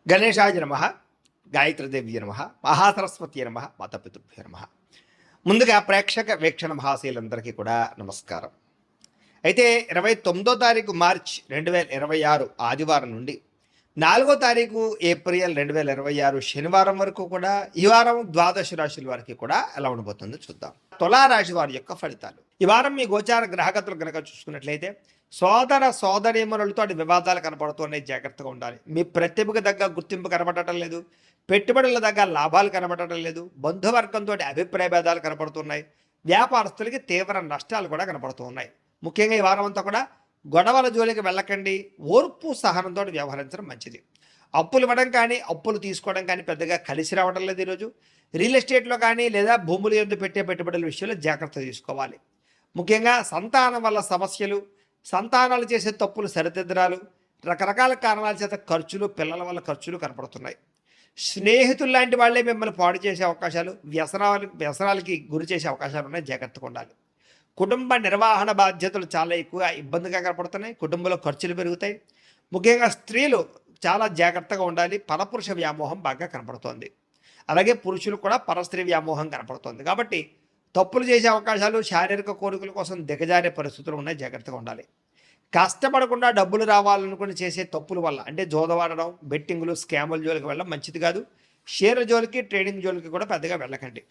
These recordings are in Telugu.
గణేశాయ నమ, గాయత్రీదేవి నమ, మహాసరస్వతి నమ, మాతాపితృభ్యో నమ. ముందుగా ప్రేక్షక వీక్షణ మహాశీలందరికీ కూడా నమస్కారం. అయితే 29వ తారీఖు మార్చ్ 2026 ఆదివారం నుండి 4వ తారీఖు ఏప్రిల్ 2026 శనివారం వరకు కూడా ఈ వారం ద్వాదశ రాశుల వారికి కూడా ఎలా ఉండబోతుందో చూద్దాం. తులారాశి వారి యొక్క ఫలితాలు. ఈ వారం మీ గోచార గ్రహగతులు కనుక చూసుకున్నట్లయితే సోదర సోదరీమణులతో వివాదాలు కనపడుతున్నాయి, జాగ్రత్తగా ఉండాలి. మీ ప్రతిభకు తగ్గ గుర్తింపు కనపడటం లేదు, పెట్టుబడుల దగ్గర లాభాలు కనబడటం లేదు, బంధువర్గంతో అభిప్రాయ భేదాలు కనపడుతున్నాయి, వ్యాపారస్తులకి తీవ్ర నష్టాలు కూడా కనపడుతూ ఉన్నాయి. ముఖ్యంగా ఈ వారం అంతా కూడా గొడవల జోలికి వెళ్ళకండి, ఓర్పు సహనంతో వ్యవహరించడం మంచిది. అప్పులు ఇవ్వడం కానీ అప్పులు తీసుకోవడం కానీ పెద్దగా కలిసి రావడం లేదు. ఈరోజు రియల్ ఎస్టేట్లో కానీ లేదా భూములు ఎందు పెట్టే పెట్టుబడుల విషయంలో జాగ్రత్త తీసుకోవాలి. ముఖ్యంగా సంతానం వల్ల సమస్యలు, సంతానాలు చేసే తప్పులు సరిదిద్దరాలు, రకరకాల కారణాల చేత ఖర్చులు, పిల్లల వల్ల ఖర్చులు కనపడుతున్నాయి. స్నేహితులు లాంటి వాళ్ళే మిమ్మల్ని పాడు చేసే అవకాశాలు, వ్యసనాలకి గురి చేసే అవకాశాలు ఉన్నాయి, జాగ్రత్తగా ఉండాలి. కుటుంబ నిర్వహణ బాధ్యతలు చాలా ఎక్కువగా ఇబ్బందిగా కనపడుతున్నాయి, కుటుంబంలో ఖర్చులు పెరుగుతాయి. ముఖ్యంగా స్త్రీలు చాలా జాగ్రత్తగా ఉండాలి, పరపురుష వ్యామోహం బాగా కనపడుతోంది. అలాగే పురుషులు కూడా పరస్త్రీ వ్యామోహం కనపడుతోంది. కాబట్టి తప్పులు చేసే అవకాశాలు, శారీరక కోరికల కోసం దిగజారే పరిస్థితులు ఉన్నాయి, జాగ్రత్తగా ఉండాలి. కష్టపడకుండా డబ్బులు రావాలనుకుని చేసే తప్పుల వల్ల అంటే జోదవాడడం, బెట్టింగులు, స్కాముల జోలికి వెళ్ళడం మంచిది కాదు. షేర్ జోలికి, ట్రేడింగ్ జోలికి కూడా పెద్దగా వెళ్ళకండి.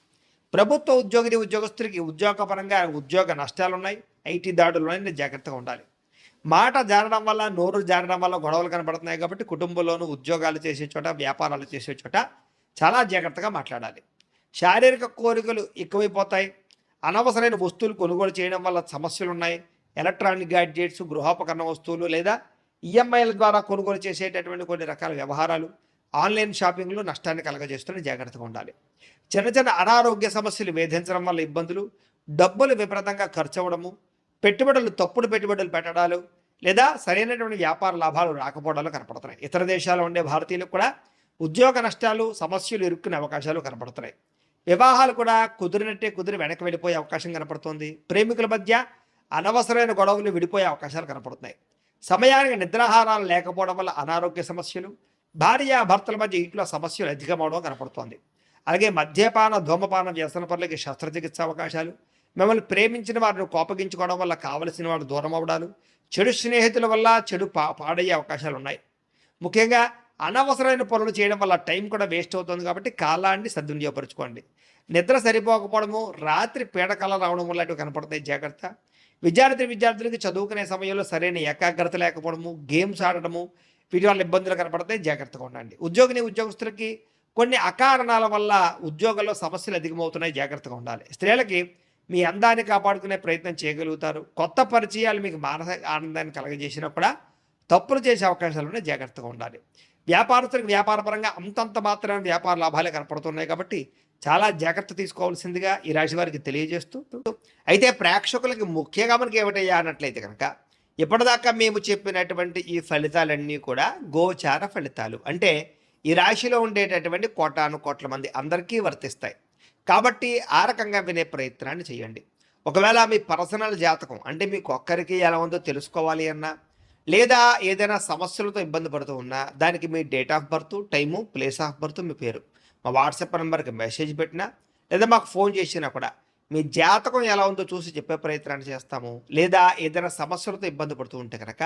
ప్రభుత్వ ఉద్యోగస్తులకి ఉద్యోగపరంగా ఉద్యోగ నష్టాలు ఉన్నాయి, ఐటీ దాడులు ఉన్నాయి, జాగ్రత్తగా ఉండాలి. మాట జారడం వల్ల, నోరు జారడం వల్ల గొడవలు కనబడుతున్నాయి. కాబట్టి కుటుంబంలోనూ ఉద్యోగాలు చేసే చోట, వ్యాపారాలు చేసే చోట చాలా జాగ్రత్తగా మాట్లాడాలి. శారీరక కోరికలు ఎక్కువైపోతాయి. అనవసరమైన వస్తువులు కొనుగోలు చేయడం వల్ల సమస్యలు ఉన్నాయి. ఎలక్ట్రానిక్ గ్యాడ్జెట్స్, గృహోపకరణ వస్తువులు లేదా ఈఎంఐల ద్వారా కొనుగోలు చేసేటటువంటి కొన్ని రకాల వ్యవహారాలు, ఆన్లైన్ షాపింగ్లు నష్టాన్ని కలగజేస్తున్న జాగ్రత్తగా ఉండాలి. చిన్న చిన్న అనారోగ్య సమస్యలు వేధించడం వల్ల ఇబ్బందులు, డబ్బులు విపరీతంగా ఖర్చు అవ్వడము, తప్పుడు పెట్టుబడులు పెట్టడాలు లేదా సరైనటువంటి వ్యాపార లాభాలు రాకపోవడాలు కనపడుతున్నాయి. ఇతర దేశాల్లో ఉండే భారతీయులకు కూడా ఉద్యోగ నష్టాలు, సమస్యలు ఇరుక్కునే అవకాశాలు కనపడుతున్నాయి. వివాహాలు కూడా కుదిరి వెనక్కి వెళ్ళిపోయే అవకాశం కనపడుతుంది. ప్రేమికుల మధ్య అనవసరమైన గొడవలు విడిపోయే అవకాశాలు కనపడుతున్నాయి. సమయానికి నిద్రాహారాలు లేకపోవడం వల్ల అనారోగ్య సమస్యలు, భార్యాభర్తల మధ్య ఇంట్లో సమస్యలు అధికమవడం కనపడుతోంది. అలాగే మద్యపాన, ధూమపాన వ్యసన పనులకి శస్త్రచికిత్స అవకాశాలు, మిమ్మల్ని ప్రేమించిన వారిని కోపగించుకోవడం వల్ల కావలసిన వారు దూరం అవడాలు, చెడు స్నేహితుల వల్ల పాడయ్యే అవకాశాలు ఉన్నాయి. ముఖ్యంగా అనవసరమైన పనులు చేయడం వల్ల టైం కూడా వేస్ట్ అవుతుంది. కాబట్టి కాలాన్ని సద్వినియోగపరచుకోండి. నిద్ర సరిపోకపోవడము, రాత్రి పీడకల రావడం వల్ల కనపడతాయి, జాగ్రత్త. విద్యార్థులకి చదువుకునే సమయంలో సరైన ఏకాగ్రత లేకపోవడము, గేమ్స్ ఆడటము, వీటి వల్ల ఇబ్బందులు కనపడతాయి, జాగ్రత్తగా ఉండండి. ఉద్యోగస్తులకి కొన్ని అకారణాల వల్ల ఉద్యోగాల్లో సమస్యలు అధికమవుతున్నాయి, జాగ్రత్తగా ఉండాలి. స్త్రీలకి మీ అందాన్ని కాపాడుకునే ప్రయత్నం చేయగలుగుతారు. కొత్త పరిచయాలు మీకు మానసిక ఆనందాన్ని కలగజేసినా కూడా తప్పులు చేసే అవకాశాలు ఉన్నాయి, జాగ్రత్తగా ఉండాలి. వ్యాపారస్తులకు వ్యాపారపరంగా అంతంత మాత్రమే వ్యాపార లాభాలే కనపడుతున్నాయి. కాబట్టి చాలా జాగ్రత్త తీసుకోవాల్సిందిగా ఈ రాశి వారికి తెలియజేస్తూ, అయితే ప్రేక్షకులకి ముఖ్యంగా మనకి ఏమిటయ్యా అన్నట్లయితే కనుక ఇప్పటిదాకా మేము చెప్పినటువంటి ఈ ఫలితాలన్నీ కూడా గోచార ఫలితాలు. అంటే ఈ రాశిలో ఉండేటటువంటి కోటాను కోట్ల మంది అందరికీ వర్తిస్తాయి. కాబట్టి ఆ రకంగా వినే ప్రయత్నాన్ని చేయండి. ఒకవేళ మీ పర్సనల్ జాతకం అంటే మీకు ఒక్కరికి ఎలా ఉందో తెలుసుకోవాలి అన్నా, లేదా ఏదైనా సమస్యలతో ఇబ్బంది పడుతూ ఉన్నా, దానికి మీ date of birth, time, place of birth, మీ పేరు మా వాట్సాప్ నెంబర్కి మెసేజ్ పెట్టినా లేదా మాకు ఫోన్ చేసినా కూడా మీ జాతకం ఎలా ఉందో చూసి చెప్పే ప్రయత్నాన్ని చేస్తాము. లేదా ఏదైనా సమస్యలతో ఇబ్బంది పడుతూ ఉంటే కనుక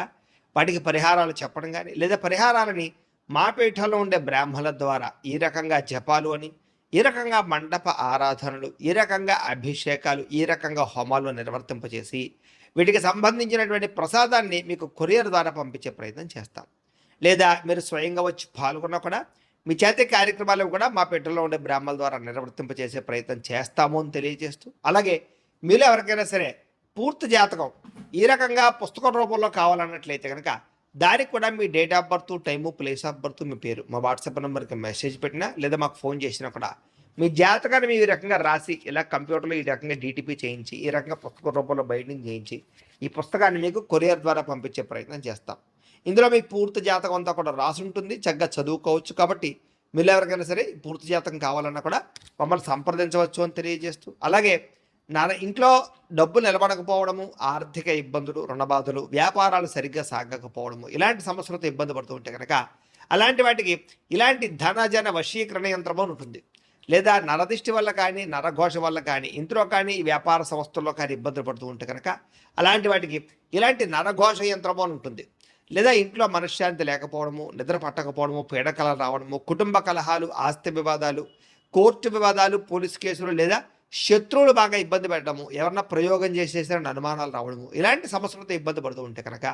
వాటికి పరిహారాలు చెప్పడం కానీ, లేదా పరిహారాలని మా పీఠంలో ఉండే బ్రాహ్మణుల ద్వారా ఈ రకంగా జపాలు అని, ఈ రకంగా మండప ఆరాధనలు, ఈ రకంగా అభిషేకాలు, ఈ రకంగా హోమాలు నిర్వర్తింపజేసి వీటికి సంబంధించినటువంటి ప్రసాదాన్ని మీకు కొరియర్ ద్వారా పంపించే ప్రయత్నం చేస్తాం. లేదా మీరు స్వయంగా వచ్చి పాల్గొన్నా కూడా మీ చేతి కార్యక్రమాలు కూడా మా పీఠంలో ఉండే బ్రాహ్మణుల ద్వారా నిర్వర్తింపజేసే ప్రయత్నం చేస్తాము అని తెలియజేస్తూ, అలాగే మీలో ఎవరికైనా సరే పూర్తి జాతకం ఈ రకంగా పుస్తకం రూపంలో కావాలన్నట్లయితే కనుక దానికి కూడా మీ date of birth, time, place of birth, మీ పేరు మా వాట్సాప్ నెంబర్కి మెసేజ్ పెట్టినా లేదా మాకు ఫోన్ చేసినా కూడా మీ జాతకాన్ని మీ ఈ రకంగా రాసి ఇలా కంప్యూటర్లో ఈ రకంగా డీటీపీ చేయించి, ఈ రకంగా పుస్తక రూపంలో బైండింగ్ చేయించి ఈ పుస్తకాన్ని మీకు కొరియర్ ద్వారా పంపించే ప్రయత్నం చేస్తాం. ఇందులో మీ పూర్తి జాతకం అంతా కూడా రాసి ఉంటుంది, చక్కగా చదువుకోవచ్చు. కాబట్టి మీరు ఎవరికైనా సరే పూర్తి జాతకం కావాలన్నా కూడా మమ్మల్ని సంప్రదించవచ్చు అని తెలియజేస్తూ, అలాగే ఇంట్లో డబ్బు నిలబడకపోవడము, ఆర్థిక ఇబ్బందులు, రుణబాధలు, వ్యాపారాలు సరిగ్గా సాగకపోవడము, ఇలాంటి సమస్యలతో ఇబ్బంది పడుతూ ఉంటే కనుక అలాంటి వాటికి ఇలాంటి ధన వశీకరణ యంత్రం అని ఉంటుంది. లేదా నరదిష్టి వల్ల కానీ, నరఘోష వల్ల కానీ, ఇంట్లో కానీ, ఈ వ్యాపార సంస్థల్లో కానీ ఇబ్బందులు పడుతూ ఉంటే కనుక అలాంటి వాటికి ఇలాంటి నరఘోష యంత్రం అని ఉంటుంది. లేదా ఇంట్లో మనశ్శాంతి లేకపోవడము, నిద్ర పట్టకపోవడము, పీడకలలు రావడము, కుటుంబ కలహాలు, ఆస్తి వివాదాలు, కోర్టు వివాదాలు, పోలీసు కేసులు, లేదా శత్రువులు బాగా ఇబ్బంది పెట్టడము, ఎవరన్నా ప్రయోగం చేసేసారని అనుమానాలు రావడము, ఇలాంటి సమస్యలతో ఇబ్బంది పడుతూ ఉంటే కనుక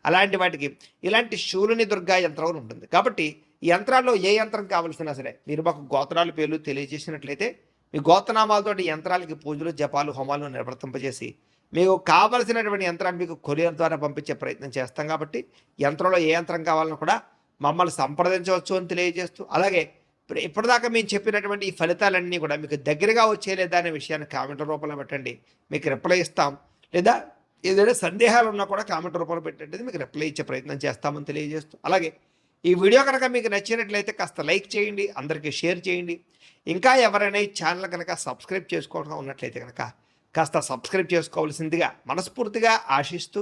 అలాంటి వాటికి ఇలాంటి శూలిని దుర్గా యంత్రం అని ఉంటుంది. కాబట్టి ఈ యంత్రాల్లో ఏ యంత్రం కావాల్సినా సరే మీరు మాకు గోత్రాల పేర్లు తెలియజేసినట్లయితే మీ గోత్రనామాలతోటి యంత్రాలకి పూజలు, జపాలు, హోమాలు నిర్వర్తింపజేసి మీకు కావలసినటువంటి యంత్రాన్ని మీకు కొరియర్ ద్వారా పంపించే ప్రయత్నం చేస్తాం. కాబట్టి యంత్రంలో ఏ యంత్రం కావాలన్నా కూడా మమ్మల్ని సంప్రదించవచ్చు అని తెలియజేస్తూ, అలాగే ఇప్పటిదాకా మేము చెప్పినటువంటి ఈ ఫలితాలన్నీ కూడా మీకు దగ్గరగా వచ్చేలేదా అనే విషయాన్ని కామెంట్ రూపంలో పెట్టండి, మీకు రిప్లై ఇస్తాం. లేదా ఏదైనా సందేహాలు ఉన్నా కూడా కామెంట్ రూపంలో పెట్టండి, మీకు రిప్లై ఇచ్చే ప్రయత్నం చేస్తామని తెలియజేస్తూ, అలాగే ఈ వీడియో కనుక మీకు నచ్చినట్లయితే కాస్త లైక్ చేయండి, అందరికీ షేర్ చేయండి. ఇంకా ఎవరైనా ఈ ఛానల్ కనుక సబ్స్క్రైబ్ చేసుకోవడం ఉన్నట్లయితే కనుక కాస్త సబ్స్క్రైబ్ చేసుకోవాల్సిందిగా మనస్ఫూర్తిగా ఆశిస్తూ,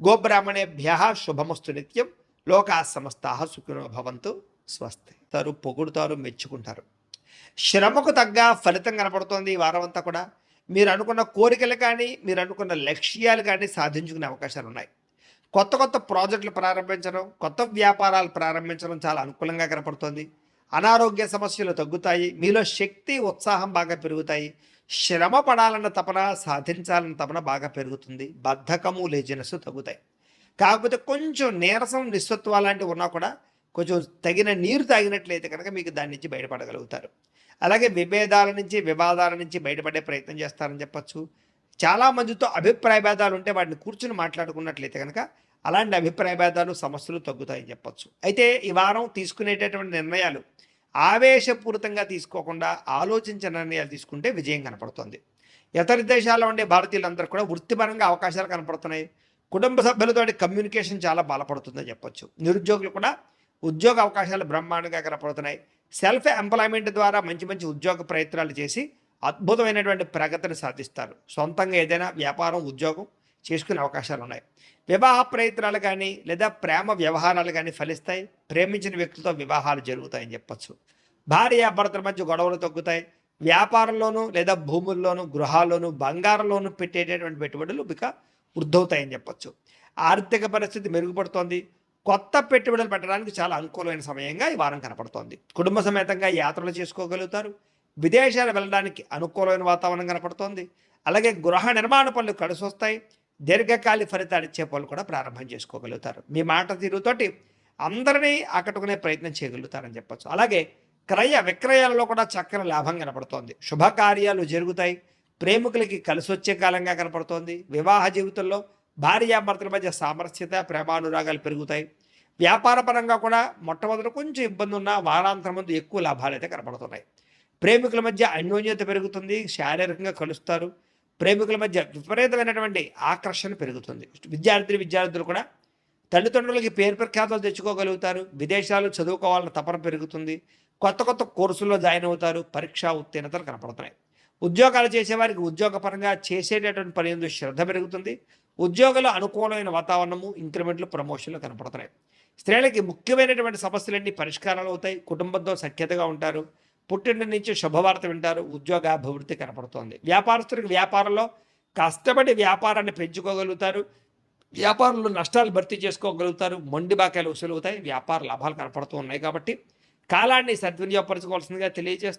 గోబ్రాహ్మణేభ్యః శుభమస్తు నిత్యం, లోకా సమస్తాః సుఖినో భవంతు, స్వస్తి. పొగుడుతారు, మెచ్చుకుంటారు. శ్రమకు తగ్గ ఫలితం కనపడుతోంది ఈ వారం అంతా కూడా. మీరు అనుకున్న కోరికలు కానీ, మీరు అనుకున్న లక్ష్యాలు కానీ సాధించుకునే అవకాశాలు ఉన్నాయి. కొత్త కొత్త ప్రాజెక్టులు ప్రారంభించడం, కొత్త వ్యాపారాలు ప్రారంభించడం చాలా అనుకూలంగా కనపడుతోంది. అనారోగ్య సమస్యలు తగ్గుతాయి, మీలో శక్తి, ఉత్సాహం బాగా పెరుగుతాయి. శ్రమ పడాలన్న తపన, సాధించాలన్న తపన బాగా పెరుగుతుంది. బద్ధకము, లేజినెస్ తగ్గుతాయి. కాకపోతే కొంచెం నీరసం, నిస్సత్వ లాంటివి ఉన్నా కూడా కొంచెం తగిన నీరు తాగినట్లయితే కనుక మీకు దాని నుంచి బయటపడగలుగుతారు. అలాగే విభేదాల నుంచి, వివాదాల నుంచి బయటపడే ప్రయత్నం చేస్తారని చెప్పచ్చు. చాలామందితో అభిప్రాయ భేదాలు ఉంటే వాటిని కూర్చుని మాట్లాడుకున్నట్లయితే కనుక అలాంటి అభిప్రాయ భేదాలు, సమస్యలు తగ్గుతాయని చెప్పచ్చు. అయితే ఈ వారం తీసుకునేటటువంటి నిర్ణయాలు ఆవేశపూరితంగా తీసుకోకుండా ఆలోచించిన నిర్ణయాలు తీసుకుంటే విజయం కనపడుతుంది. ఇతర దేశాల్లో ఉండే భారతీయులందరూ కూడా వృత్తిపరంగా అవకాశాలు కనపడుతున్నాయి. కుటుంబ సభ్యులతోటి కమ్యూనికేషన్ చాలా బలపడుతుందని చెప్పచ్చు. నిరుద్యోగులు కూడా ఉద్యోగ అవకాశాలు బ్రహ్మాండంగా కనపడుతున్నాయి. సెల్ఫ్ ఎంప్లాయ్మెంట్ ద్వారా మంచి మంచి ఉద్యోగ ప్రయత్నాలు చేసి అద్భుతమైనటువంటి ప్రగతిని సాధిస్తారు. సొంతంగా ఏదైనా వ్యాపారం, ఉద్యోగం చేసుకునే అవకాశాలు ఉన్నాయి. వివాహ ప్రయత్నాలు కానీ, లేదా ప్రేమ వ్యవహారాలు కానీ ఫలిస్తాయి. ప్రేమించిన వ్యక్తులతో వివాహాలు జరుగుతాయని చెప్పచ్చు. భార్యాభర్తల మధ్య గొడవలు తగ్గుతాయి. వ్యాపారంలోనూ, లేదా భూముల్లోనూ, గృహాల్లోనూ, బంగారంలోనూ పెట్టేటటువంటి పెట్టుబడులు ఇక వృద్ధవుతాయని చెప్పచ్చు. ఆర్థిక పరిస్థితి మెరుగుపడుతోంది. కొత్త పెట్టుబడులు పెట్టడానికి చాలా అనుకూలమైన సమయంగా ఈ వారం కనపడుతోంది. కుటుంబ సమేతంగా యాత్రలు చేసుకోగలుగుతారు. విదేశాలు వెళ్ళడానికి అనుకూలమైన వాతావరణం కనపడుతోంది. అలాగే గృహ నిర్మాణ పనులు కలిసి వస్తాయి. దీర్ఘకాలిక ఫలితాలు ఇచ్చే పనులు కూడా ప్రారంభం చేసుకోగలుగుతారు. మీ మాట తీరుతోటి అందరినీ ఆకట్టుకునే ప్రయత్నం చేయగలుగుతారని చెప్పచ్చు. అలాగే క్రయ విక్రయాలలో కూడా చక్కని లాభం కనపడుతోంది. శుభకార్యాలు జరుగుతాయి. ప్రేమికులకి కలిసి వచ్చే కాలంగా కనపడుతోంది. వివాహ జీవితంలో భార్యాభర్తల మధ్య సామరస్యత, ప్రేమానురాగాలు పెరుగుతాయి. వ్యాపార పరంగా కూడా మొట్టమొదటి కొంచెం ఇబ్బంది ఉన్నా వారాంతరం ముందు ఎక్కువ లాభాలు అయితే కనపడుతున్నాయి. ప్రేమికుల మధ్య అన్యోన్యత పెరుగుతుంది. శారీరకంగా కలుస్తారు. ప్రేమికుల మధ్య విపరీతమైనటువంటి ఆకర్షణ పెరుగుతుంది. విద్యార్థులు కూడా తల్లిదండ్రులకి పేరు ప్రఖ్యాతలు తెచ్చుకోగలుగుతారు. విదేశాలు చదువుకోవాలన్న తపన పెరుగుతుంది. కొత్త కొత్త కోర్సుల్లో జాయిన్ అవుతారు. పరీక్షా ఉత్తీర్ణతలు కనపడుతున్నాయి. ఉద్యోగాలు చేసేవారికి ఉద్యోగపరంగా చేసేటటువంటి పని ఎందు శ్రద్ధ పెరుగుతుంది. ఉద్యోగంలో అనుకూలమైన వాతావరణము, ఇంక్రిమెంట్లు, ప్రమోషన్లు కనపడుతున్నాయి. స్త్రీలకి ముఖ్యమైనటువంటి సమస్యలన్నీ పరిష్కారాలు అవుతాయి. కుటుంబంతో సఖ్యతగా ఉంటారు. పుట్టింటి నుంచి శుభవార్త వింటారు. ఉద్యోగాభివృద్ధి కనపడుతోంది. వ్యాపారస్తుడికి వ్యాపారంలో కష్టపడి వ్యాపారాన్ని పెంచుకోగలుగుతారు. వ్యాపారంలో నష్టాలు భర్తీ చేసుకోగలుగుతారు. మొండి బాకాయలు వసూలు అవుతాయి. వ్యాపార లాభాలు కనపడుతూ ఉన్నాయి. కాబట్టి కాలాన్ని సద్వినియోగపరచుకోవాల్సిందిగా తెలియజేస్తారు.